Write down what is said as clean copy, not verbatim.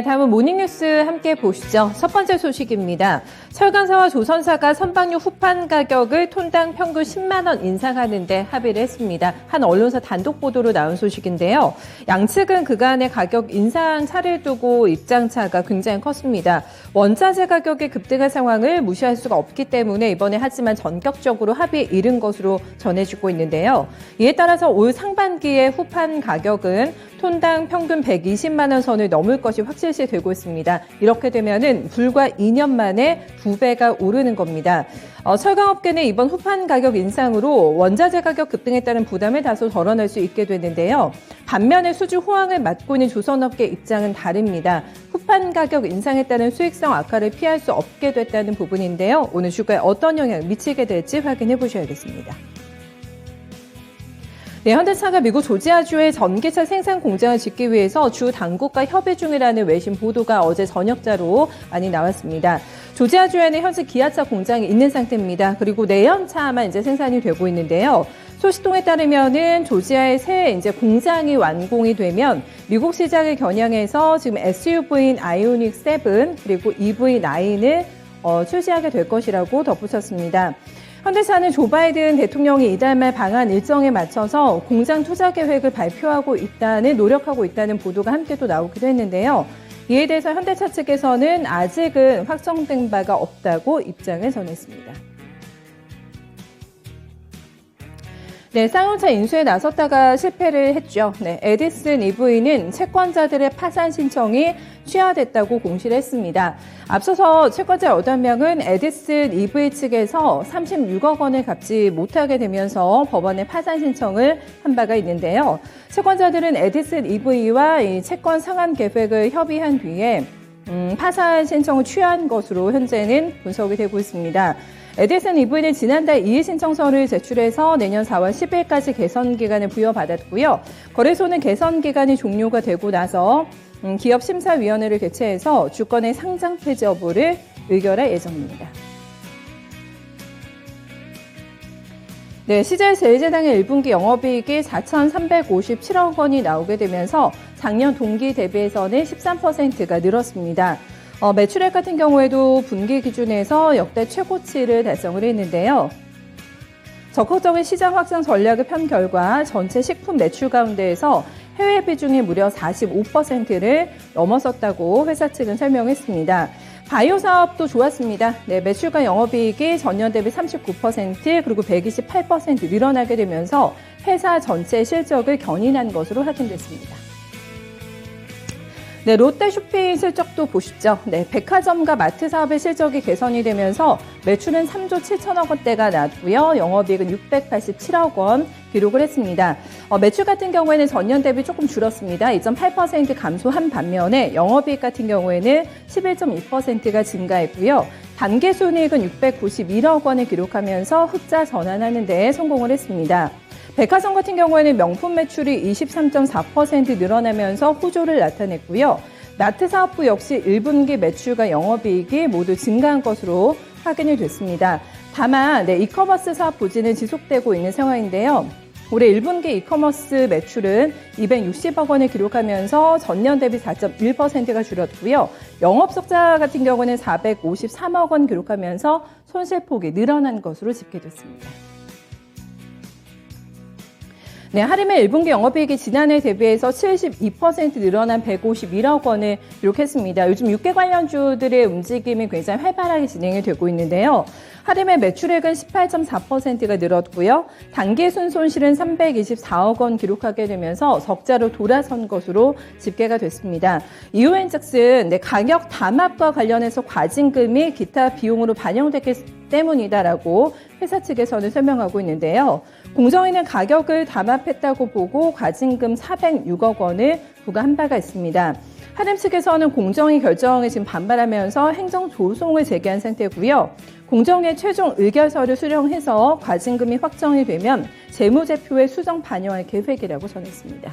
다음은 모닝뉴스 함께 보시죠. 첫 번째 소식입니다. 철강사와 조선사가 선박류 후판 가격을 톤당 평균 10만 원 인상하는 데 합의를 했습니다. 한 언론사 단독 보도로 나온 소식인데요. 양측은 그간의 가격 인상 차를 두고 입장차가 굉장히 컸습니다. 원자재 가격이 급등한 상황을 무시할 수가 없기 때문에 이번에 하지만 전격적으로 합의에 이른 것으로 전해지고 있는데요. 이에 따라서 올 상반기에 후판 가격은 톤당 평균 120만 원 선을 넘을 것이 확실시 되고 있습니다. 이렇게 되면은 불과 2년 만에 2배가 오르는 겁니다. 철강업계는 이번 후판 가격 인상으로 원자재 가격 급등에 따른 부담을 다소 덜어낼 수 있게 되는데요. 반면에 수주 호황을 맞고 있는 조선업계 입장은 다릅니다. 후판 가격 인상에 따른 수익성 악화를 피할 수 없게 됐다는 부분인데요. 오늘 주가에 어떤 영향을 미치게 될지 확인해 보셔야겠습니다. 네, 현대차가 미국 조지아주의 전기차 생산 공장을 짓기 위해서 주 당국과 협의 중이라는 외신 보도가 어제 저녁자로 많이 나왔습니다. 조지아주에는 현재 기아차 공장이 있는 상태입니다. 그리고 내연차만 이제 생산이 되고 있는데요. 소식통에 따르면은 조지아의 새 이제 공장이 완공이 되면 미국 시장을 겨냥해서 지금 SUV인 아이오닉 7 그리고 EV9을 출시하게 될 것이라고 덧붙였습니다. 현대차는 조 바이든 대통령이 이달 말 방한 일정에 맞춰서 공장 투자 계획을 노력하고 있다는 보도가 함께 또 나오기도 했는데요. 이에 대해서 현대차 측에서는 아직은 확정된 바가 없다고 입장을 전했습니다. 네, 쌍용차 인수에 나섰다가 실패를 했죠. 네, 에디슨 EV는 채권자들의 파산 신청이 취하됐다고 공시를 했습니다. 앞서서 채권자 8명은 에디슨 EV 측에서 36억 원을 갚지 못하게 되면서 법원에 파산 신청을 한 바가 있는데요. 채권자들은 에디슨 EV와 이 채권 상환 계획을 협의한 뒤에 파산 신청을 취한 것으로 현재는 분석이 되고 있습니다. 에디슨 EV는 지난달 이의 신청서를 제출해서 내년 4월 10일까지 개선 기간을 부여받았고요. 거래소는 개선 기간이 종료가 되고 나서 기업심사위원회를 개최해서 주권의 상장 폐지 여부를 의결할 예정입니다. 네, CJ제일제당의 1분기 영업이익이 4,357억 원이 나오게 되면서 작년 동기 대비해서는 13%가 늘었습니다. 매출액 같은 경우에도 분기 기준에서 역대 최고치를 달성을 했는데요. 적극적인 시장 확장 전략을 편 결과 전체 식품 매출 가운데에서 해외 비중이 무려 45%를 넘어섰다고 회사 측은 설명했습니다. 바이오 사업도 좋았습니다. 네, 매출과 영업이익이 전년 대비 39% 그리고 128% 늘어나게 되면서 회사 전체 실적을 견인한 것으로 확인됐습니다. 네, 롯데 쇼핑 실적도 보시죠. 네, 백화점과 마트 사업의 실적이 개선이 되면서 매출은 3조 7천억 원대가 나왔고요. 영업이익은 687억 원 기록을 했습니다. 매출 같은 경우에는 전년 대비 조금 줄었습니다. 2.8% 감소한 반면에 영업이익 같은 경우에는 11.2%가 증가했고요. 단기순이익은 691억 원을 기록하면서 흑자 전환하는 데 성공을 했습니다. 백화점 같은 경우에는 명품 매출이 23.4% 늘어나면서 호조를 나타냈고요. 마트 사업부 역시 1분기 매출과 영업이익이 모두 증가한 것으로 확인이 됐습니다. 다만 이커머스 사업 부진은 지속되고 있는 상황인데요. 올해 1분기 이커머스 매출은 260억 원을 기록하면서 전년 대비 4.1%가 줄었고요. 영업속자 같은 경우는 453억 원 기록하면서 손실폭이 늘어난 것으로 집계됐습니다. 네, 하림의 1분기 영업이익이 지난해 대비해서 72% 늘어난 151억 원을 기록했습니다. 요즘 육계 관련주들의 움직임이 굉장히 활발하게 진행이 되고 있는데요. 하림의 매출액은 18.4%가 늘었고요. 단기순 손실은 324억 원 기록하게 되면서 적자로 돌아선 것으로 집계가 됐습니다. 이유엔즉슨 가격 담합과 관련해서 과징금이 기타 비용으로 반영됐기 때문이다라고 회사 측에서는 설명하고 있는데요. 공정위는 가격을 담합했다고 보고 과징금 406억 원을 부과한 바가 있습니다. 하림 측에서는 공정위 결정에 지금 반발하면서 행정소송을 제기한 상태고요. 공정위의 최종 의결서를 수령해서 과징금이 확정이 되면 재무제표에 수정 반영할 계획이라고 전했습니다.